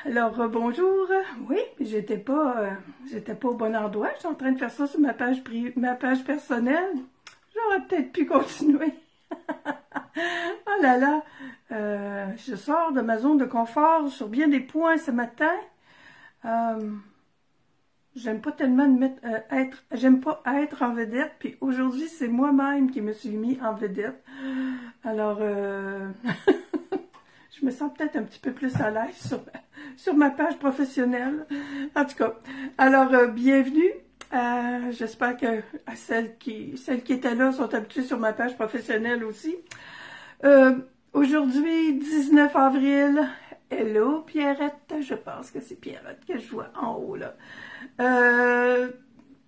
Alors, bonjour. Oui, j'étais pas au bon endroit. Je suis en train de faire ça sur ma page personnelle. J'aurais peut-être pu continuer. Oh là là, je sors de ma zone de confort sur bien des points ce matin. Euh, j'aime pas tellement j'aime pas être en vedette. Puis aujourd'hui, c'est moi-même qui me suis mis en vedette. Alors, je me sens peut-être un petit peu plus à l'aise sur ma page professionnelle. En tout cas, alors bienvenue. J'espère que celles qui étaient là sont habituées sur ma page professionnelle aussi. Aujourd'hui, 19 avril. Hello Pierrette, je pense que c'est Pierrette que je vois en haut là.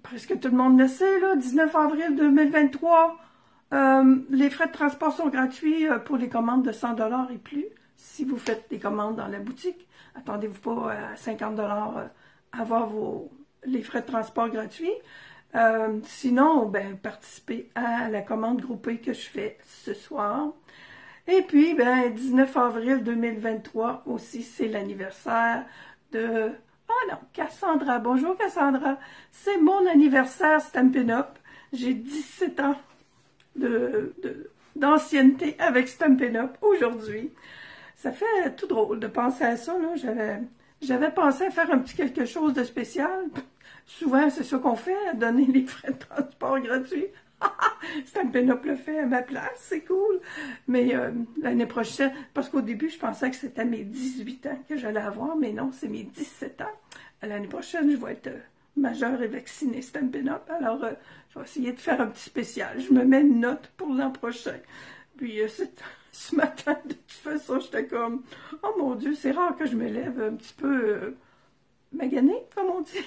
Presque tout le monde le sait là, 19 avril 2023. Les frais de transport sont gratuits pour les commandes de 100 $ et plus. Si vous faites des commandes dans la boutique, attendez-vous pas à 50 $ à avoir les frais de transport gratuits. Sinon, ben, participez à la commande groupée que je fais ce soir. Et puis, ben, 19 avril 2023 aussi, c'est l'anniversaire de... Oh non, Cassandra. Bonjour Cassandra. C'est mon anniversaire Stampin' Up. J'ai 17 ans d'ancienneté avec Stampin' Up aujourd'hui. Ça fait tout drôle de penser à ça, là. J'avais pensé à faire un petit quelque chose de spécial. Souvent, c'est ça qu'on fait, donner les frais de transport gratuits. Stampin' Up le fait à ma place, c'est cool. Mais l'année prochaine, parce qu'au début, je pensais que c'était mes 18 ans que j'allais avoir, mais non, c'est mes 17 ans. L'année prochaine, je vais être majeure et vaccinée Stampin' Up. Alors, je vais essayer de faire un petit spécial. Je me mets une note pour l'an prochain. Puis, ce matin, de toute façon, j'étais comme, oh mon Dieu, c'est rare que je me lève un petit peu maganée, comme on dit.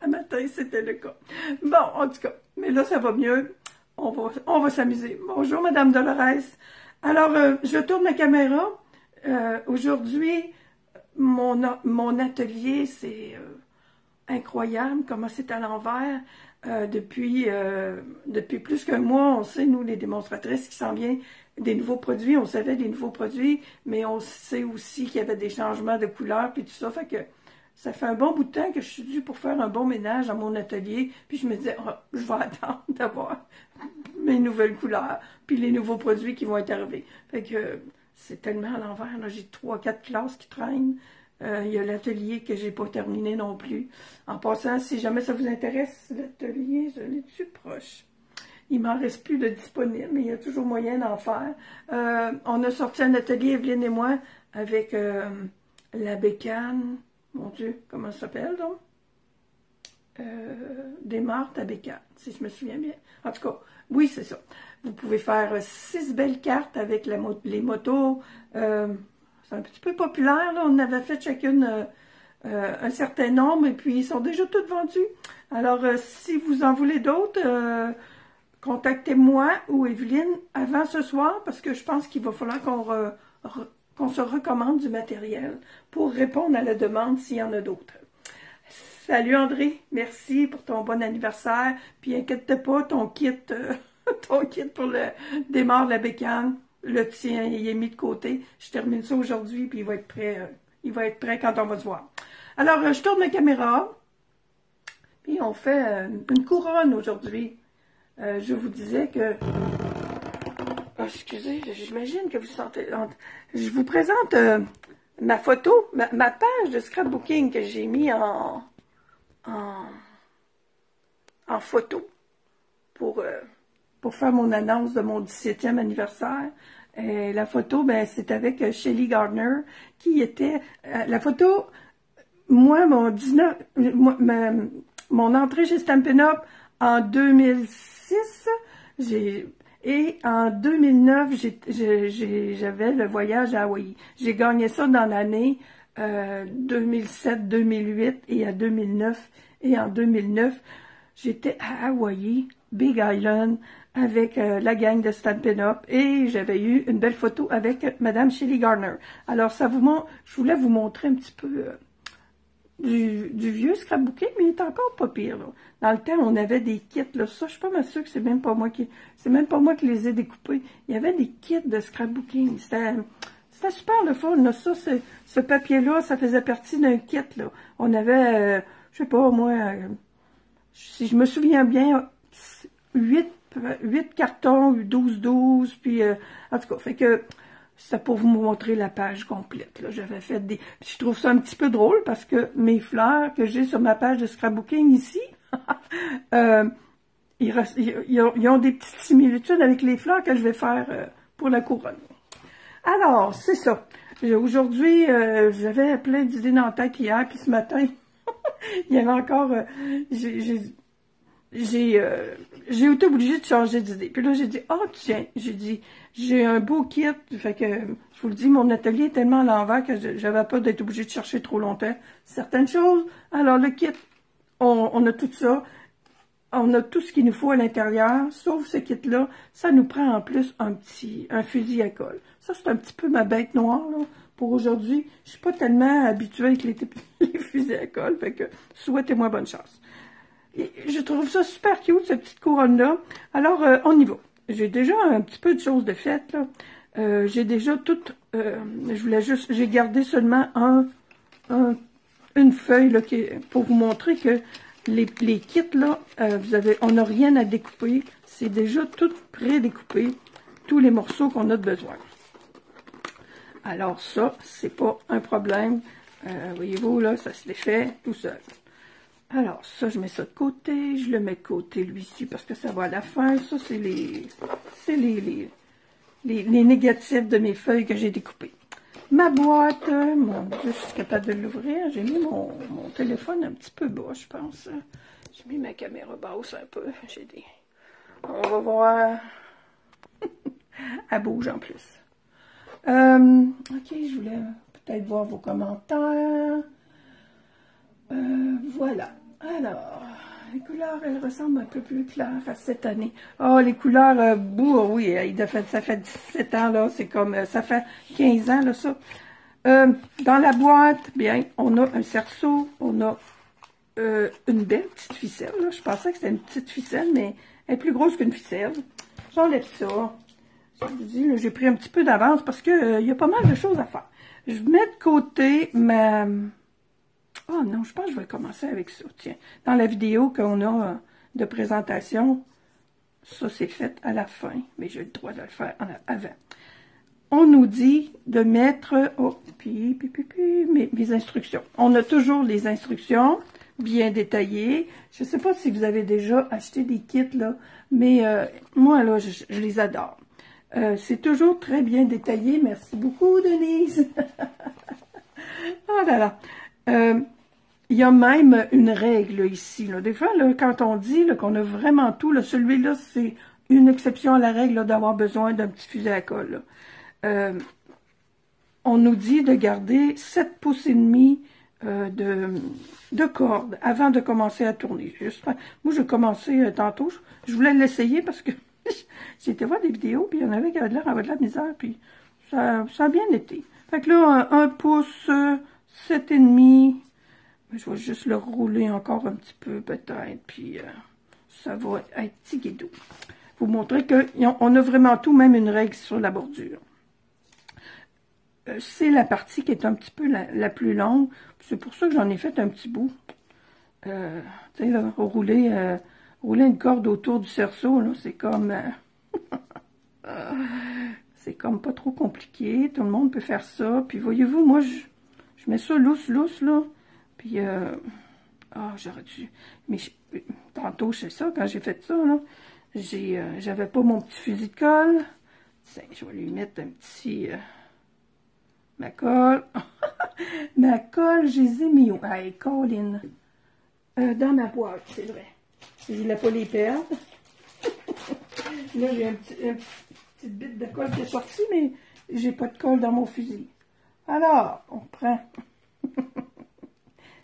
À matin, c'était le cas. Bon, en tout cas, mais là, ça va mieux. On va s'amuser. Bonjour, Madame Dolores. Alors, je tourne la caméra. Aujourd'hui, mon atelier, c'est incroyable comment c'est à l'envers. Depuis plus qu'un mois, on sait, nous, les démonstratrices, qu'il s'en vient des nouveaux produits. On savait des nouveaux produits, mais on sait aussi qu'il y avait des changements de couleurs, puis tout ça. Fait que ça fait un bon bout de temps que je suis due pour faire un bon ménage dans mon atelier. Puis je me disais, oh, je vais attendre d'avoir mes nouvelles couleurs, puis les nouveaux produits qui vont être arrivés. Fait que c'est tellement à l'envers. J'ai 3-4 classes qui traînent. Il y a l'atelier que j'ai pas terminé non plus. En passant, si jamais ça vous intéresse, l'atelier, je l'ai dessus proche. Il m'en reste plus de disponible, mais il y a toujours moyen d'en faire. On a sorti un atelier, Evelyne et moi, avec la bécane. Mon Dieu, comment ça s'appelle donc? Des martes à bécane, si je me souviens bien. En tout cas, oui, c'est ça. Vous pouvez faire 6 belles cartes avec les motos. C'est un petit peu populaire, là. On avait fait chacune un certain nombre et puis ils sont déjà toutes vendus. Alors, si vous en voulez d'autres, contactez-moi ou Evelyne avant ce soir parce que je pense qu'il va falloir qu'on se recommande du matériel pour répondre à la demande s'il y en a d'autres. Salut André, merci pour ton bon anniversaire. Puis inquiète pas, ton kit pour le démarre de la bécane, le tien, il est mis de côté. Je termine ça aujourd'hui, puis il va être prêt. Il va être prêt quand on va se voir. Alors, je tourne ma caméra, puis on fait une couronne aujourd'hui. Je vous disais que... Oh, excusez, j'imagine que vous sentez... Je vous présente ma photo, ma page de scrapbooking que j'ai mis en photo pour faire mon annonce de mon 17e anniversaire. Et la photo, ben, c'est avec Shelly Gardner, qui était... la photo, moi, mon entrée chez Stampin' Up en 2006, et en 2009, j'avais le voyage à Hawaï. J'ai gagné ça dans l'année 2007-2008 et à 2009. Et en 2009, j'étais à Hawaï, Big Island, avec la gang de Stampin' Up. Et j'avais eu une belle photo avec Madame Shelly Gardner. Alors, ça vous montre, je voulais vous montrer un petit peu du vieux scrapbooking, mais il est encore pas pire, là. Dans le temps, on avait des kits, là. Ça, je suis pas mal sûre que c'est même pas moi qui les ai découpés. Il y avait des kits de scrapbooking. C'était super le fun, là. Ça, ce papier-là, ça faisait partie d'un kit, là. On avait, je sais pas, moi, si je me souviens bien, 8 cartons, 12, puis, en tout cas, fait que, c'est pour vous montrer la page complète, là. J'avais fait des... Puis je trouve ça un petit peu drôle, parce que mes fleurs que j'ai sur ma page de scrapbooking ici, ils ont des petites similitudes avec les fleurs que je vais faire pour la couronne. Alors, c'est ça. Aujourd'hui, j'avais plein d'idées dans la tête hier, puis ce matin, il y avait encore... j'ai été obligée de changer d'idée. Puis là, j'ai dit, oh tiens, j'ai dit, j'ai un beau kit. Fait que, je vous le dis, mon atelier est tellement à l'envers que j'avais pas d'être obligée de chercher trop longtemps certaines choses. Alors, le kit, on a tout ça. On a tout ce qu'il nous faut à l'intérieur, sauf ce kit-là. Ça nous prend en plus un fusil à colle. Ça, c'est un petit peu ma bête noire, là, pour aujourd'hui. Je suis pas tellement habituée avec les fusils à colle, fait que souhaitez-moi bonne chance. Et je trouve ça super cute, cette petite couronne-là. Alors, on y va. J'ai déjà un petit peu de choses de faites, là. J'ai déjà toutes... j'ai gardé seulement une feuille, là, pour vous montrer que les kits, là, on n'a rien à découper. C'est déjà tout pré-découpé, tous les morceaux qu'on a de besoin. Alors ça, c'est pas un problème. Voyez-vous, là, ça se défait tout seul. Alors, ça, je mets ça de côté. Je le mets de côté, lui-ci, parce que ça va à la fin. Ça, c'est les négatifs de mes feuilles que j'ai découpées. Ma boîte, mon Dieu, je suis capable de l'ouvrir. J'ai mis mon téléphone un petit peu bas, je pense. J'ai mis ma caméra basse un peu. On va voir. Elle bouge en plus. Ok, je voulais peut-être voir vos commentaires. Voilà. Alors, les couleurs, elles ressemblent un peu plus claires à cette année. Oh, les couleurs, oui, ça fait 17 ans, là. C'est comme, ça fait 15 ans, là, ça. Dans la boîte, bien, on a un cerceau, on a une belle petite ficelle, là. Je pensais que c'était une petite ficelle, mais elle est plus grosse qu'une ficelle. J'enlève ça. Je vous dis, j'ai pris un petit peu d'avance parce que il y a pas mal de choses à faire. Je mets de côté ma... Oh non, je pense que je vais commencer avec ça, tiens. Dans la vidéo qu'on a de présentation, ça c'est fait à la fin, mais j'ai le droit de le faire avant. On nous dit de mettre, mes instructions. On a toujours les instructions bien détaillées. Je ne sais pas si vous avez déjà acheté des kits, là, mais moi, là, je les adore. C'est toujours très bien détaillé. Merci beaucoup, Denise. Oh là là. Il y a même une règle ici. Là. Des fois, là, quand on dit qu'on a vraiment tout, celui-là, c'est une exception à la règle d'avoir besoin d'un petit fusil à colle. On nous dit de garder 7 pouces et demi de corde avant de commencer à tourner. Moi, j'ai commencé tantôt. Je voulais l'essayer parce que j'ai été voir des vidéos, puis il y en avait qui avaient de la misère, puis ça a bien été. Fait que là, 1 pouce, 7,5. Je vais juste le rouler encore un petit peu, peut-être, puis ça va être petit guidou. Vous montrer qu'on a vraiment tout, même une règle sur la bordure. C'est la partie qui est un petit peu la plus longue. C'est pour ça que j'en ai fait un petit bout. Tu sais, là, rouler une corde autour du cerceau, là, c'est comme... c'est comme pas trop compliqué. Tout le monde peut faire ça. Puis voyez-vous, moi, je mets ça lousse, là. Puis, j'aurais dû... Mais tantôt, c'est ça, quand j'ai fait ça, là, j'avais pas mon petit fusil de colle. Tiens, je vais lui mettre un petit... ma colle. Ma colle, je les ai mis où? Hey, Colin. Dans ma boîte, c'est vrai. Je voulais pas les perdre. Là, j'ai une petite bite de colle qui est sortie, mais j'ai pas de colle dans mon fusil. Alors, on prend...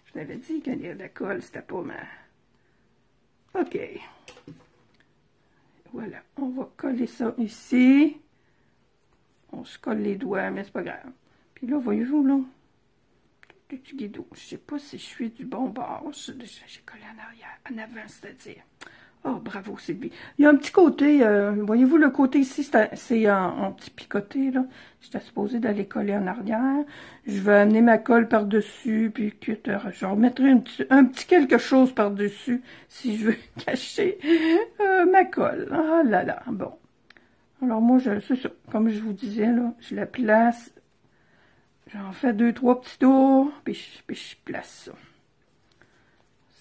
Je l'avais dit qu'il y a de la colle, c'était pas ma... OK. Voilà, on va coller ça ici. On se colle les doigts, mais c'est pas grave. Puis là, voyez-vous, là, tout petit guidon. Je sais pas si je suis du bon bord. J'ai collé en arrière, en avant, c'est-à-dire. Oh, bravo, Sylvie. Il y a un petit côté, voyez-vous le côté ici, c'est en petit picoté, là. J'étais supposée d'aller coller en arrière. Je vais amener ma colle par-dessus, puis je remettrai un petit quelque chose par-dessus, si je veux cacher ma colle. Ah là là, bon. Alors moi, c'est ça, comme je vous disais, là, je la place. J'en fais 2-3 petits tours, puis je place ça.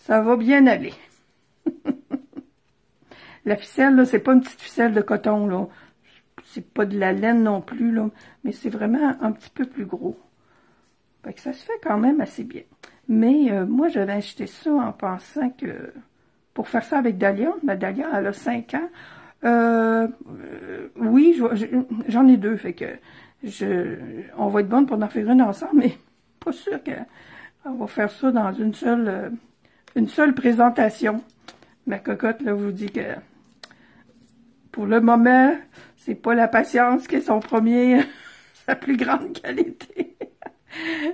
Ça va bien aller. La ficelle, là, c'est pas une petite ficelle de coton, là. C'est pas de la laine non plus, là. Mais c'est vraiment un petit peu plus gros. Fait que ça se fait quand même assez bien. Mais moi, j'avais acheté ça en pensant que... Pour faire ça avec Dahlia. Ma Dahlia, elle a 5 ans. Oui, j'en ai 2, fait que... on va être bonne pour en faire une ensemble, mais pas sûr qu'on va faire ça dans une seule présentation. Ma cocotte, là, vous dit que... Pour le moment, c'est pas la patience qui est sa plus grande qualité.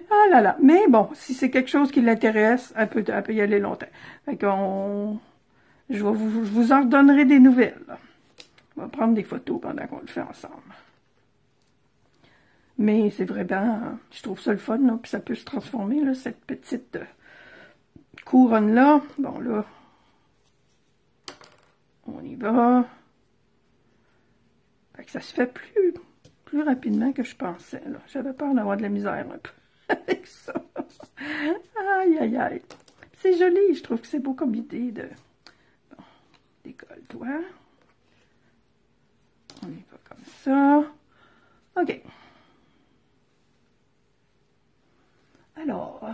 Ah là là. Mais bon, si c'est quelque chose qui l'intéresse, elle peut y aller longtemps. Fait qu'on... Je vous en redonnerai des nouvelles. Là. On va prendre des photos pendant qu'on le fait ensemble. Mais c'est vraiment... Je trouve ça le fun, là. Puis ça peut se transformer, là, cette petite couronne-là. Bon, là... On y va. Fait que ça se fait plus rapidement que je pensais. J'avais peur d'avoir de la misère un peu avec ça. Aïe, aïe, aïe. C'est joli, je trouve que c'est beau comme idée de... Bon, décolle-toi. On y va comme ça. OK. Alors,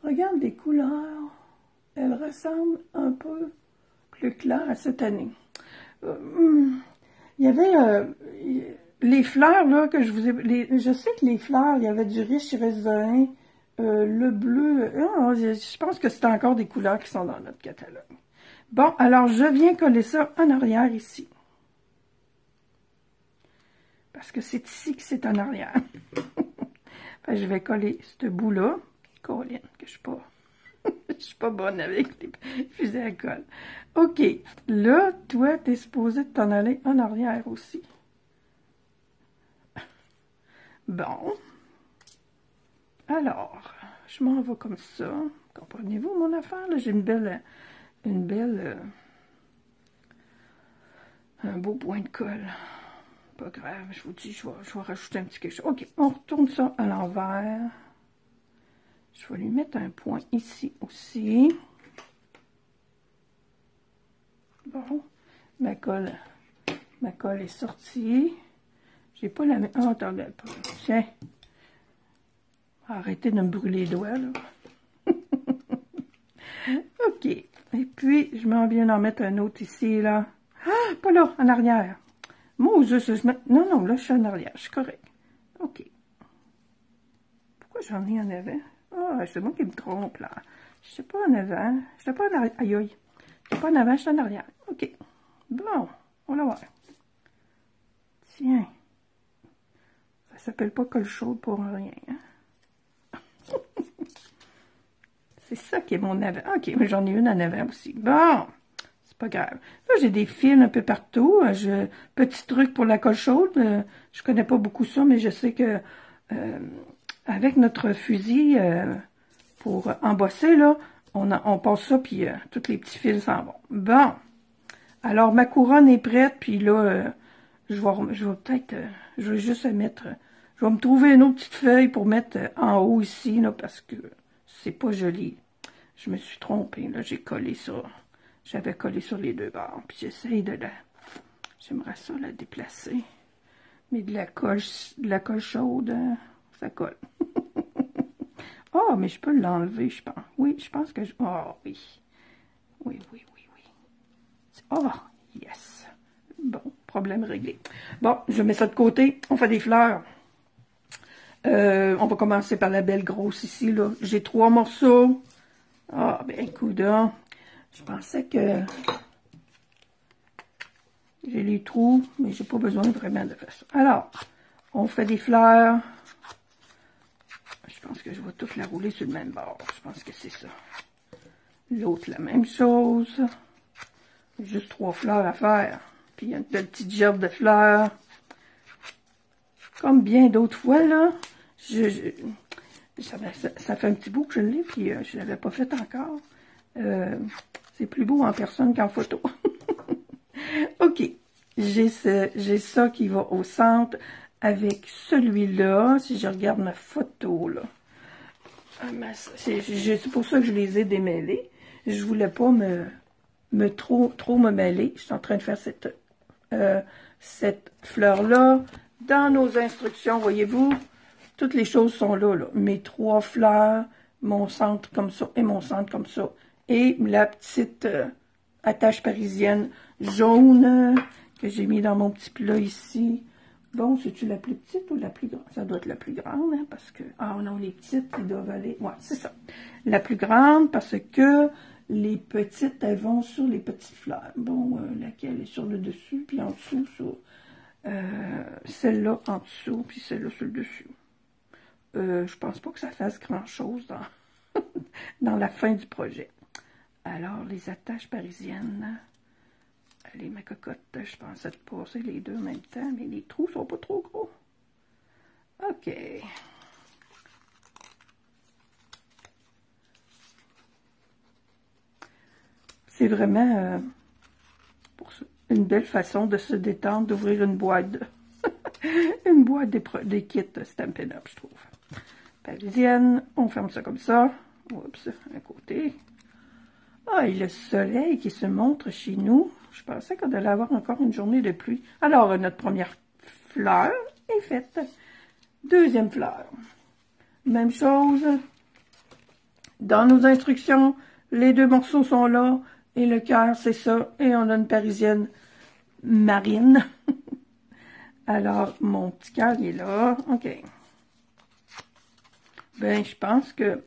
regarde les couleurs. Elles ressemblent un peu plus claires à cette année. Il y avait les fleurs, là, que je vous ai... je sais que les fleurs, il y avait du riche raisin, le bleu... je pense que c'est encore des couleurs qui sont dans notre catalogue. Bon, alors, je viens coller ça en arrière ici. Parce que c'est ici que c'est en arrière. Enfin, je vais coller ce bout-là. Colline, que je suis pas... Je suis pas bonne avec les fusées à colle. OK. Là, toi, t'es supposé t'en aller en arrière aussi. Bon. Alors, je m'en vais comme ça. Comprenez-vous mon affaire? Là, j'ai une belle... un beau point de colle. Pas grave, je vous dis, je vais rajouter un petit quelque chose. OK, on retourne ça à l'envers. Je vais lui mettre un point ici aussi. Bon, ma colle est sortie. J'ai pas la... Ah, attendez pas. Tiens. Arrêtez de me brûler les doigts, là. OK. Et puis, je m'en viens d'en mettre un autre ici, là. Ah, pas là, en arrière. Moi, je mets... Non, non, là, je suis en arrière. Je suis correct. OK. Pourquoi j'en ai en avant? Ah, c'est moi qui me trompe, là. Je sais pas en avant. Je sais pas en arrière. Aïe, aïe. Je sais pas en avant, je suis en arrière. OK. Bon, on va voir. Tiens. Ça s'appelle pas colle chaude pour rien, hein? C'est ça qui est mon avant. OK, mais j'en ai une en avant aussi. Bon, c'est pas grave. Là, j'ai des fils un peu partout. Petit truc pour la colle chaude. Je connais pas beaucoup ça, mais je sais que avec notre fusil pour embosser, là, on passe ça, puis tous les petits fils s'en vont. Bon. Alors, ma couronne est prête, puis là, je vais peut-être... je vais juste mettre... je vais me trouver une autre petite feuille pour mettre en haut ici, là, parce que c'est pas joli. Je me suis trompée, là, j'ai collé ça. J'avais collé sur les deux bords, puis j'essaye de la... J'aimerais ça la déplacer. Mais de la colle chaude, hein, ça colle. Oh, mais je peux l'enlever, je pense. Oui, je pense que... Oh, oui. Oui, oui, oui, oui. Oh, yes. Bon, problème réglé. Bon, je mets ça de côté. On fait des fleurs. On va commencer par la belle grosse ici, là. J'ai 3 morceaux. Ah, ben, coudonc. Je pensais que j'ai les trous, mais j'ai pas besoin vraiment de faire ça. Alors, on fait des fleurs. Je pense que je vais tout la rouler sur le même bord. Je pense que c'est ça. L'autre, la même chose. Juste 3 fleurs à faire. Puis, une petite gerbe de fleurs. Comme bien d'autres fois, là. Ça fait un petit bout que je l'ai, puis je ne l'avais pas fait encore. C'est plus beau en personne qu'en photo. OK. J'ai ça qui va au centre avec celui-là. Si je regarde ma photo, là. C'est pour ça que je les ai démêlés. Je voulais pas trop me mêler. Je suis en train de faire cette fleur-là. Dans nos instructions, voyez-vous, toutes les choses sont là, là. Mes 3 fleurs, mon centre comme ça et mon centre comme ça. Et la petite attache parisienne jaune que j'ai mis dans mon petit plat ici. Bon, c'est-tu la plus petite ou la plus grande? Ça doit être la plus grande, hein, parce que... Ah non, les petites, ils doivent aller... Ouais, c'est ça. La plus grande, parce que les petites, elles vont sur les petites fleurs. Bon, laquelle est sur le dessus, puis en dessous, sur... celle-là en dessous, puis celle-là sur le dessus. Je pense pas que ça fasse grand-chose dans, dans la fin du projet. Alors, les attaches parisiennes... Allez, ma cocotte, je pensais de passer les deux en même temps, mais les trous sont pas trop gros. OK. C'est vraiment une belle façon de se détendre, d'ouvrir une boîte une boîte des kits Stampin' Up, je trouve. Parisienne, on ferme ça comme ça. Oups, un côté. Ah, et le soleil qui se montre chez nous. Je pensais qu'on allait avoir encore une journée de pluie. Alors, notre première fleur est faite. Deuxième fleur. Même chose. Dans nos instructions, les 2 morceaux sont là. Et le cœur, c'est ça. Et on a une parisienne marine. Alors, mon petit cœur, il est là. OK. Ben, je pense que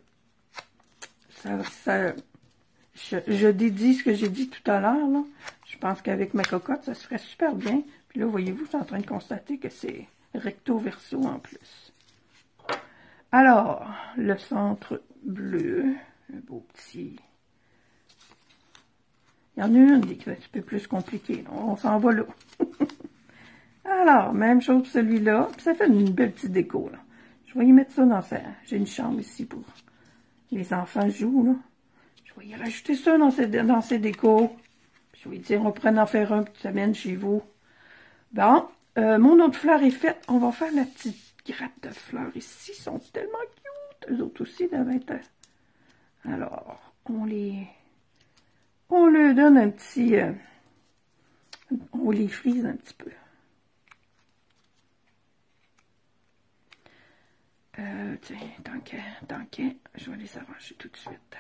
je dédie ce que j'ai dit tout à l'heure, là. Je pense qu'avec ma cocotte, ça se ferait super bien. Puis là, voyez-vous, je suis en train de constater que c'est recto-verso en plus. Alors, le centre bleu, un beau petit... Il y en a une qui est un petit peu plus compliquée. On s'en va là. Alors, même chose pour celui-là. Puis ça fait une belle petite déco, là. Je vais y mettre ça dans ça. J'ai une chambre ici pour les enfants jouent, là. Je vais y rajouter ça dans ces décos. Puis je vais dire, on pourrait en faire un petite semaine chez vous. Bon, mon autre fleur est faite. On va faire la petite grappe de fleurs ici. Ils sont tellement cute. Eux autres aussi doivent être... Alors, on leur donne un petit... on les frise un petit peu. Tiens, tant qu'à, je vais les arranger tout de suite.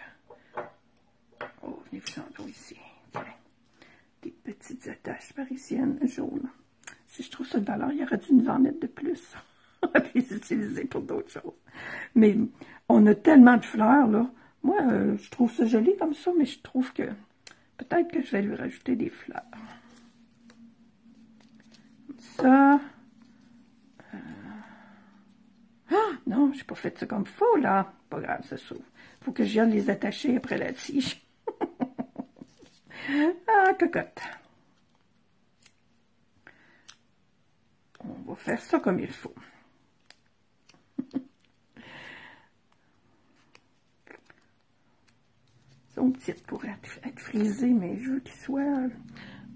Oh, venez-vous-en ici. Tiens, des petites attaches parisiennes jaunes. Si je trouve ça de valeur, il y aurait dû nous en mettre de plus. Puis les utiliser pour d'autres choses. Mais on a tellement de fleurs, là. Moi, je trouve ça joli comme ça, mais je trouve que peut-être que je vais lui rajouter des fleurs. Comme ça. Ah, non, j'ai pas fait ça comme faux, là. Pas grave, ça s'ouvre. Faut que je vienne les attacher après la tige. Ah, cocotte. On va faire ça comme il faut. Ils sont petites pour être frisées, mais je veux qu'ils soient...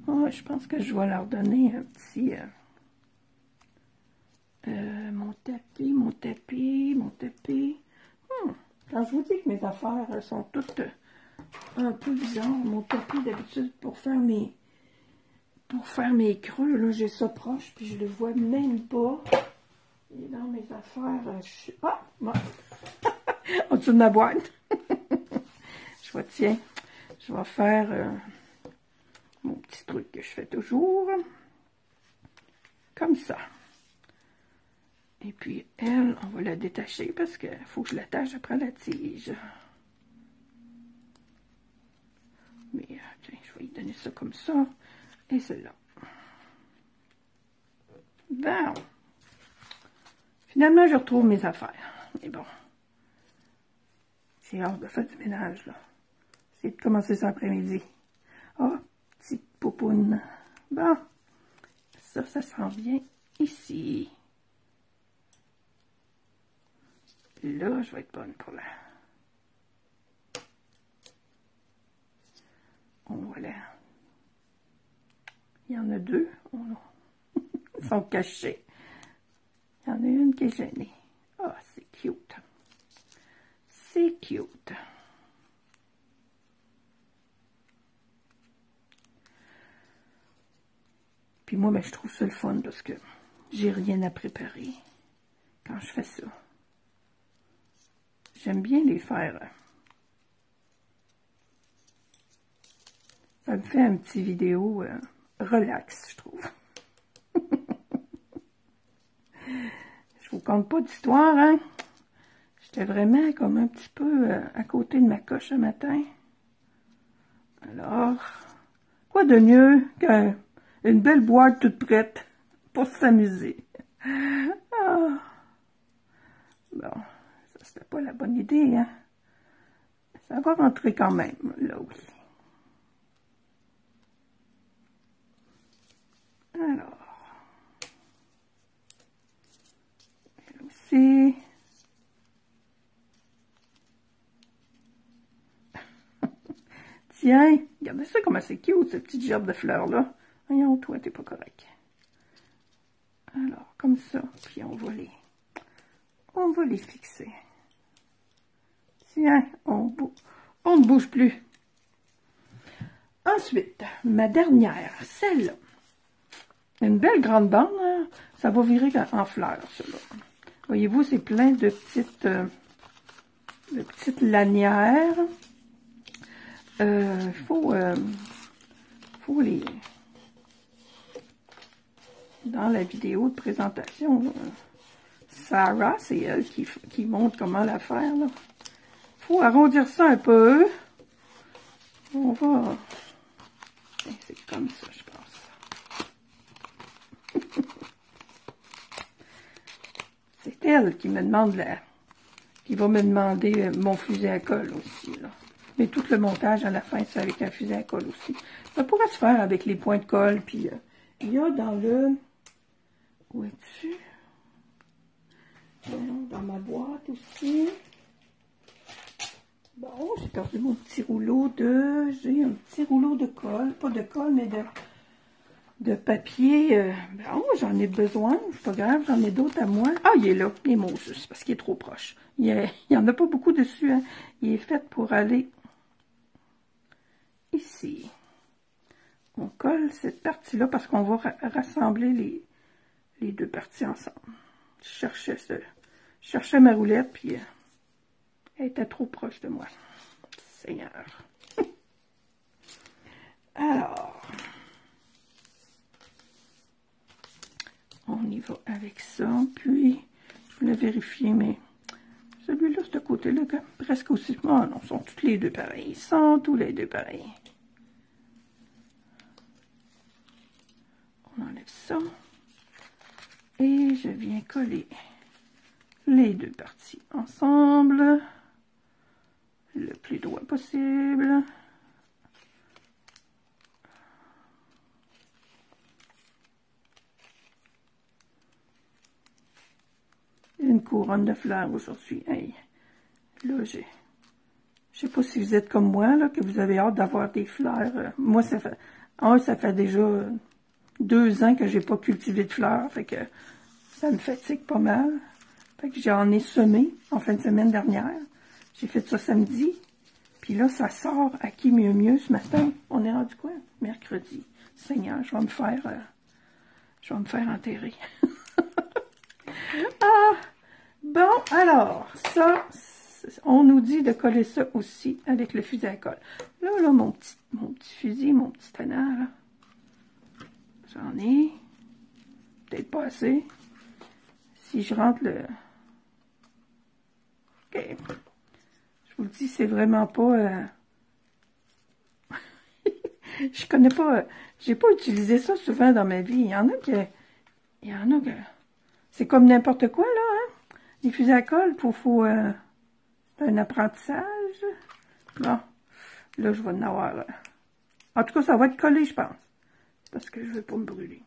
Oh, je pense que je vais leur donner un petit... mon tapis. Quand je vous dis que mes affaires sont toutes un peu bizarres, mon tapis d'habitude pour faire mes creux, là, j'ai ça proche, puis je le vois même pas. Et dans mes affaires, ah! Bon. En dessous de ma boîte. Je vais, tiens, je vais faire mon petit truc que je fais toujours. Comme ça. Et puis, elle, on va la détacher parce qu'il faut que je l'attache après la tige. Mais, tiens, je vais lui donner ça comme ça. Et celle-là. Bon. Finalement, je retrouve mes affaires. Mais bon. J'ai hâte de faire du ménage, là. essayer de commencer cet après-midi. Ah, petite poupoune. Bon, ça s'en vient ici. Là, je vais être bonne pour là. Voilà. Il y en a deux. Ils sont cachés. Il y en a une qui est gênée. Ah, c'est cute. C'est cute. Puis moi, ben, je trouve ça le fun parce que j'ai rien à préparer quand je fais ça. J'aime bien les faire. Ça me fait un petit vidéo relax, je trouve. Je vous conte pas d'histoire, hein. J'étais vraiment comme un petit peu à côté de ma coche ce matin. Alors, quoi de mieux qu'une belle boîte toute prête pour s'amuser. Ah. Bon, ça c'était pas la bonne idée, hein. Ça va rentrer quand même, là oui. Alors, elle aussi. Tiens, regardez ça comment c'est cute, cette petite gerbe de fleurs-là. Voyons, toi, t'es pas correct. Alors, comme ça, puis on va les fixer. Tiens, on ne bouge plus. Ensuite, ma dernière, celle-là. Une belle grande bande, hein? Ça va virer en fleurs, celle-là. Voyez-vous, c'est plein de petites lanières. Faut les... Dans la vidéo de présentation, Sarah, c'est elle qui montre comment la faire, là. Faut arrondir ça un peu. On va... C'est comme ça, je pense. C'est elle qui me demande qui va me demander mon fusil à colle aussi, là. Mais tout le montage à la fin, c'est avec un fusil à colle aussi. Ça pourrait se faire avec les points de colle, puis il y a dans le... Où es-tu? Dans ma boîte aussi. Bon, j'ai perdu mon petit rouleau de... J'ai un petit rouleau de colle. Pas de colle, mais de papier. Bon, j'en ai besoin. C'est pas grave, j'en ai d'autres à moi. Ah, il est là. Il est mot juste, parce qu'il est trop proche. Il y en a pas beaucoup dessus, hein. Il est fait pour aller ici. On colle cette partie-là parce qu'on va rassembler les deux parties ensemble. Je cherchais ma roulette, puis elle était trop proche de moi. Seigneur. Alors, on y va avec ça. Puis, je voulais vérifier, mais celui-là, ce côté-là, presque aussi. Oh non, ils sont tous les deux pareils. Ils sont tous les deux pareils. On enlève ça. Et je viens coller les deux parties ensemble. Le plus droit possible. Une couronne de fleurs aujourd'hui. Hey, là, je sais pas si vous êtes comme moi, là, que vous avez hâte d'avoir des fleurs. Moi, ça fait déjà 2 ans que j'ai pas cultivé de fleurs. Fait que ça me fatigue pas mal. Fait que j'en ai semé en fin de semaine dernière. J'ai fait ça samedi. Puis là, ça sort à qui mieux ce matin. On est rendu quoi? Mercredi. Seigneur, je vais me faire enterrer. Ah! Bon, alors, ça, on nous dit de coller ça aussi avec le fusil à colle. Là, mon petit fusil, mon petit canard, là. J'en ai. Peut-être pas assez. Si je rentre le... OK. Je vous le dis, c'est vraiment pas... Je connais pas... J'ai pas utilisé ça souvent dans ma vie. Il y en a que... C'est comme n'importe quoi, là, hein? Les fusils à colle, faut c'est un apprentissage. Bon. Là, je vais en avoir... En tout cas, ça va être collé, je pense. Parce que je ne veux pas me brûler.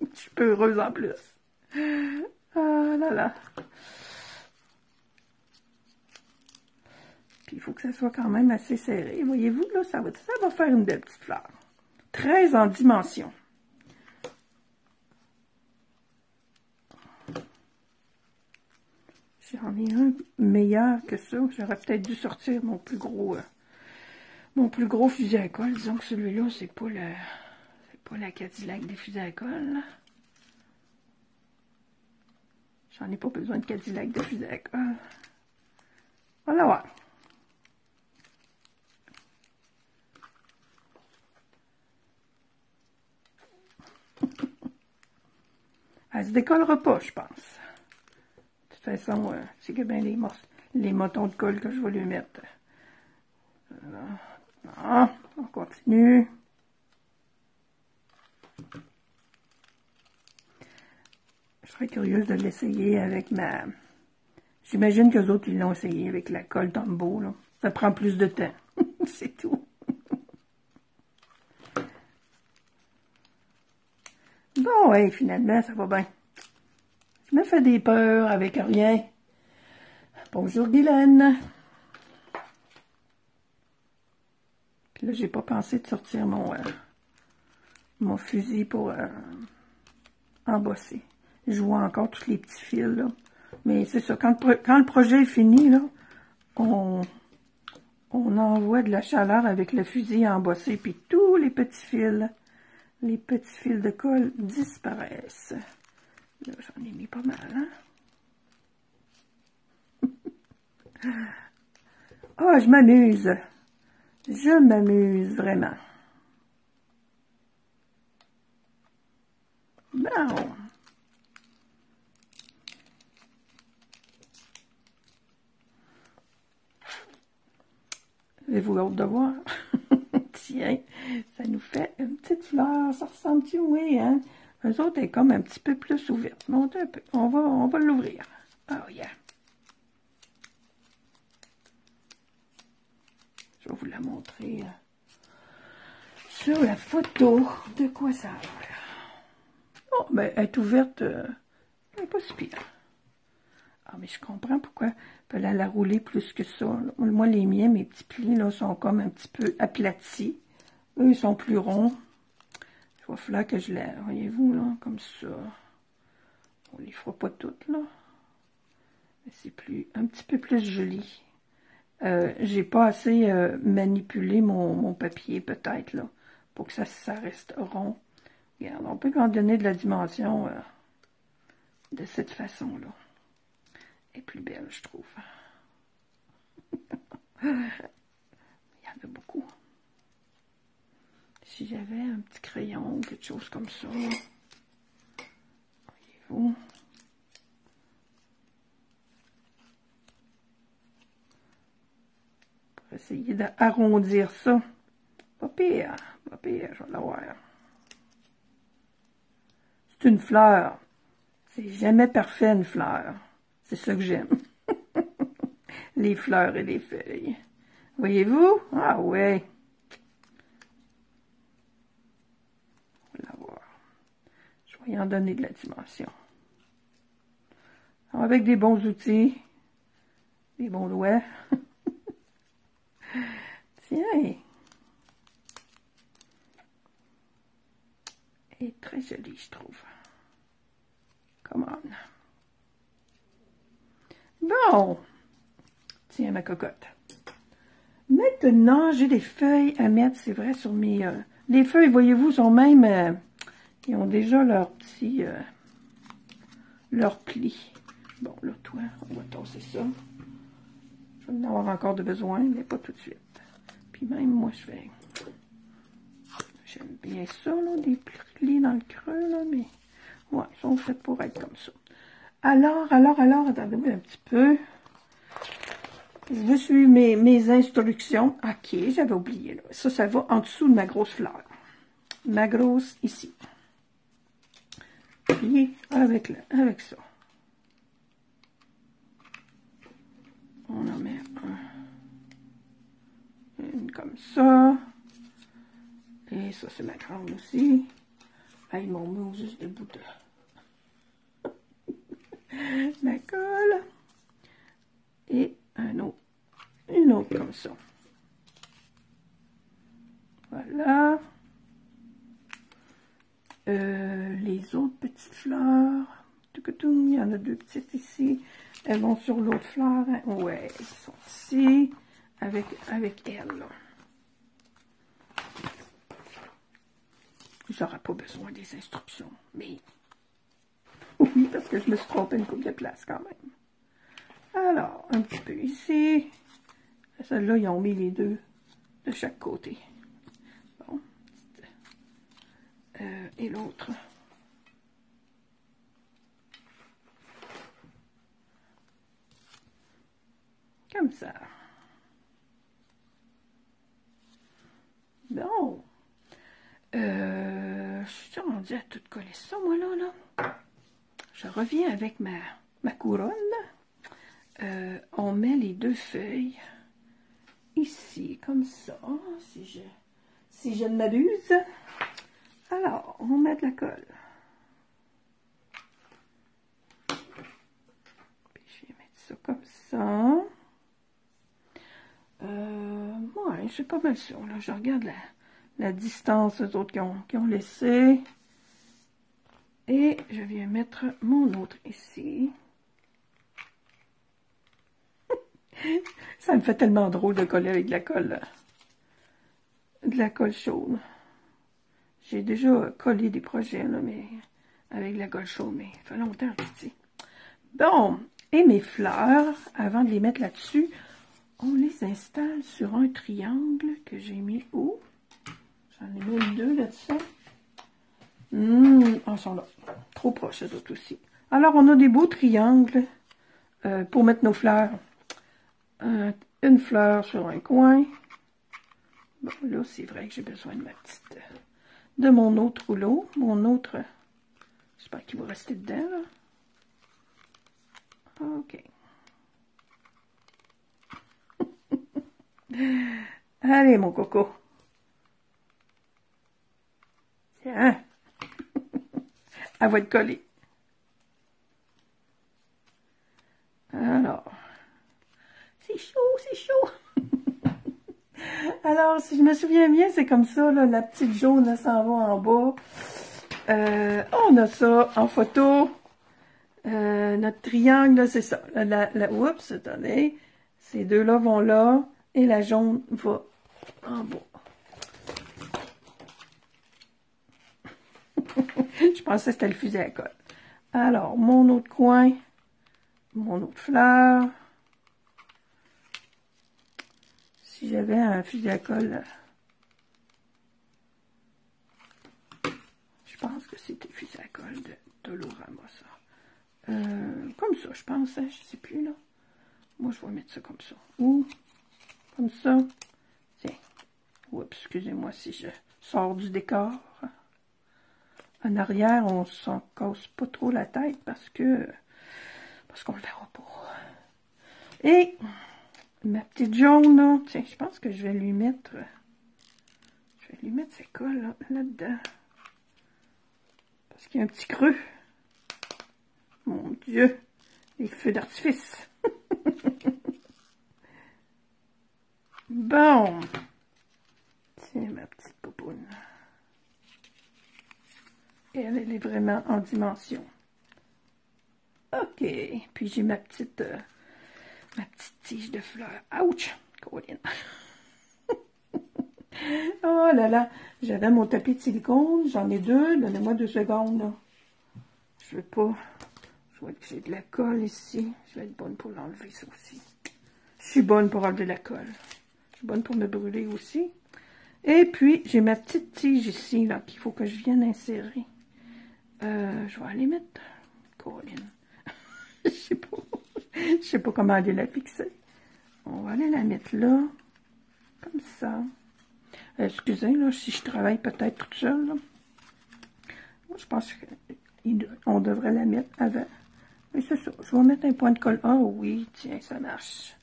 Je suis peu heureuse en plus. Ah là là. Puis il faut que ça soit quand même assez serré. Voyez-vous, là, ça va faire une belle petite fleur. 13 en dimension. J'en ai un meilleur que ça. J'aurais peut-être dû sortir mon plus gros fusil à colle. Disons que celui-là, c'est pas la Cadillac des fusils à colle. J'en ai pas besoin de Cadillac de fusils à colle. Voilà, voir. Elle se décollera pas, je pense. De toute façon, c'est que bien les motons de colle que je vais lui mettre. Non, on continue. Je serais curieuse de l'essayer avec ma... J'imagine qu'eux autres, ils l'ont essayé avec la colle Tombow, là. Ça prend plus de temps. C'est tout. Bon, ouais, finalement, ça va bien. Je me fais des peurs avec rien. Bonjour, Guylaine. Puis là, j'ai pas pensé de sortir mon fusil pour embosser. Je vois encore tous les petits fils, là. Mais c'est ça, quand le projet est fini, là, on envoie de la chaleur avec le fusil embossé, puis tous les petits fils de colle disparaissent. Là, j'en ai mis pas mal, hein? Ah, je m'amuse. Je m'amuse vraiment. Bon. Avez-vous hâte de voir? Tiens, ça nous fait une petite fleur. Ça ressemble-tu, oui, hein? Eux autres, elle est comme un petit peu plus ouverte. Monte un peu. On va l'ouvrir. Oh, yeah. Je vais vous la montrer sur la photo de quoi ça a l'air. Oh, ben, elle est ouverte. Elle n'est pas si pire. Ah, mais je comprends pourquoi elle la rouler plus que ça. Moi, les miens, mes petits plis, là, sont comme un petit peu aplatis. Eux, ils sont plus ronds. Il va falloir que je la... Voyez-vous, là, comme ça. On les fera pas toutes, là. Mais c'est un petit peu plus joli. J'ai pas assez manipulé mon papier, peut-être, là, pour que ça reste rond. Regarde, on peut en donner de la dimension de cette façon-là. Elle est plus belle, je trouve. Il y en a beaucoup. Si j'avais un petit crayon ou quelque chose comme ça, voyez-vous. Pour essayer d'arrondir ça. Pas pire, je vais l'avoir. C'est une fleur. C'est jamais parfait, une fleur. C'est ça que j'aime. Les fleurs et les feuilles. Voyez-vous? Ah ouais. On va l'avoir. Je vais y en donner de la dimension. Alors, avec des bons outils, des bons doigts. Tiens. Elle est très jolie, je trouve. Come on. Bon. Tiens, ma cocotte. Maintenant, j'ai des feuilles à mettre, c'est vrai, sur mes... les feuilles, voyez-vous, sont même... ils ont déjà leur petit... leur pli. Bon, là, toi, on va tasser ça. Je vais en avoir encore de besoin, mais pas tout de suite. Puis même, moi, je fais... J'aime bien ça, là, des plis dans le creux, là, mais... ouais, ils sont faits pour être comme ça. Alors, attendez-moi un petit peu. Je vais suivre mes instructions. Ok, j'avais oublié, là. Ça va en dessous de ma grosse fleur. Ma grosse, ici. Puis, avec ça. On en met une comme ça. Et ça, c'est ma grande aussi. Hey, mon mot juste des bouts de la colle. Et un autre, une autre comme ça. Voilà. Les autres petites fleurs. Il y en a deux petites ici. Elles vont sur l'autre fleur. Hein? Ouais, elles sont ici. Avec elle, là. J'aurais pas besoin des instructions. Mais oui, parce que je me suis trompée une couple de place quand même. Alors, un petit peu ici. Celle-là, ils ont mis les deux de chaque côté. Bon. Et l'autre. Comme ça. Bon. Je suis rendue à tout coller ça, moi, là. Je reviens avec ma couronne. On met les deux feuilles ici, comme ça, si je ne m'abuse. Alors, on met de la colle. Puis je vais mettre ça comme ça. Ouais, c'est pas mal ça. Là, je regarde la distance des autres qui ont laissé. Et je viens mettre mon autre ici. Ça me fait tellement drôle de coller avec de la colle chaude. J'ai déjà collé des projets, là, mais avec de la colle chaude, mais ça fait longtemps que je dis. Bon, et mes fleurs, avant de les mettre là-dessus, on les installe sur un triangle que j'ai mis où? J'en ai mis deux là-dessus. Ils sont là. Trop proches, eux autres aussi. Alors, on a des beaux triangles pour mettre nos fleurs. Une fleur sur un coin. Bon, là, c'est vrai que j'ai besoin de de mon autre rouleau. Mon autre, j'espère qu'il va rester dedans, là. OK. Allez, mon coco. Tiens. Elle va être collée. Alors, c'est chaud, c'est chaud. Alors, si je me souviens bien, c'est comme ça, là, la petite jaune, là, s'en va en bas. On a ça en photo. Notre triangle, c'est ça. Oups, attendez. Ces deux-là vont là. Et la jaune va en bas. Je pensais que c'était le fusil à colle. Alors, mon autre coin. Mon autre fleur. Si j'avais un fusil à colle, je pense que c'était le fusil à colle de Dolorama, ça. Comme ça, je pense, hein, je sais plus, là. Moi, je vais mettre ça comme ça. Ou, comme ça. Tiens. Oups, excusez-moi si je sors du décor. En arrière, on s'en casse pas trop la tête parce qu'on le verra pas. Et ma petite jaune, là, tiens, je pense que je vais lui mettre ses colles là-dedans. Parce qu'il y a un petit creux. Mon Dieu, les feux d'artifice. Bon. Tiens, ma petite poupoune. Et elle est vraiment en dimension. OK. Puis j'ai ma petite tige de fleurs. Ouch! Colline. Oh là là. J'avais mon tapis de silicone. J'en ai deux. Donnez-moi 2 secondes. Là. Je veux pas. Je vois que j'ai de la colle ici. Je vais être bonne pour l'enlever, ça aussi. Je suis bonne pour enlever la colle. Je suis bonne pour me brûler aussi. Et puis, j'ai ma petite tige ici, là, qu'il faut que je vienne insérer. Je vais aller mettre... Colline. Je sais pas comment aller la fixer. On va aller la mettre là. Comme ça. Excusez, là, si je travaille peut-être toute seule, là. Moi, je pense qu'on devrait la mettre avant. Mais c'est ça. Je vais mettre un point de colle. Ah oui, tiens, ça marche.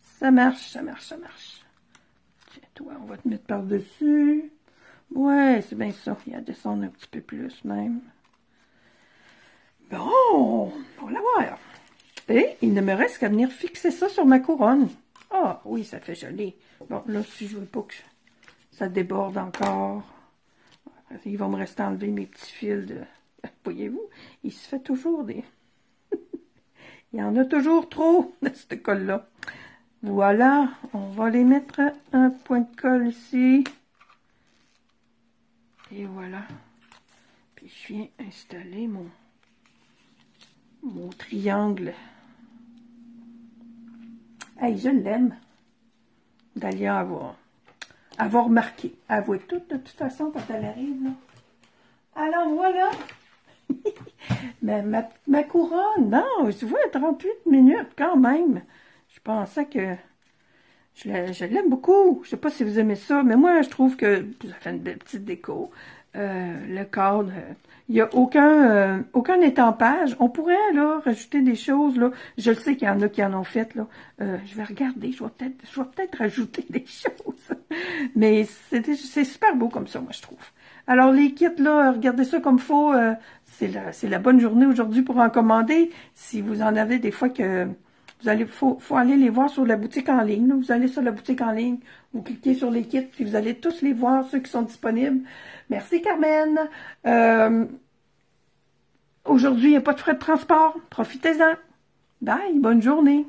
Ça marche, ça marche, ça marche. Tiens, toi, on va te mettre par-dessus. Ouais, c'est bien ça. Il y a à descendre un petit peu plus, même. Bon, on va la voir. Et il ne me reste qu'à venir fixer ça sur ma couronne. Ah, oui, ça fait joli. Bon, là, si je veux pas que ça déborde encore, il va me rester à enlever mes petits fils de... Voyez-vous, il se fait toujours des... Il y en a toujours trop de ce colle-là. Voilà, on va les mettre un point de colle ici. Et voilà. Puis je viens installer mon triangle. Hey, je l'aime. Dahlia avoir remarqué. Elle voit tout de toute façon quand elle arrive. Là. Alors voilà. ma couronne. Non, je vois 38 minutes quand même. Je pensais que je l'aime beaucoup. Je sais pas si vous aimez ça, mais moi je trouve que ça fait une belle petite déco. Le cadre, il n'y a aucun étampage. On pourrait là rajouter des choses là. Je le sais qu'il y en a qui en ont fait là. Je vais regarder. Je vais peut-être rajouter des choses. Mais c'est super beau comme ça, moi je trouve. Alors les kits là, regardez ça comme faut. C'est la bonne journée aujourd'hui pour en commander. Si vous en avez des fois que faut aller les voir sur la boutique en ligne. Là. Vous allez sur la boutique en ligne, vous cliquez sur les kits, puis vous allez tous les voir, ceux qui sont disponibles. Merci Carmen. Aujourd'hui, il n'y a pas de frais de transport. Profitez-en. Bye, bonne journée.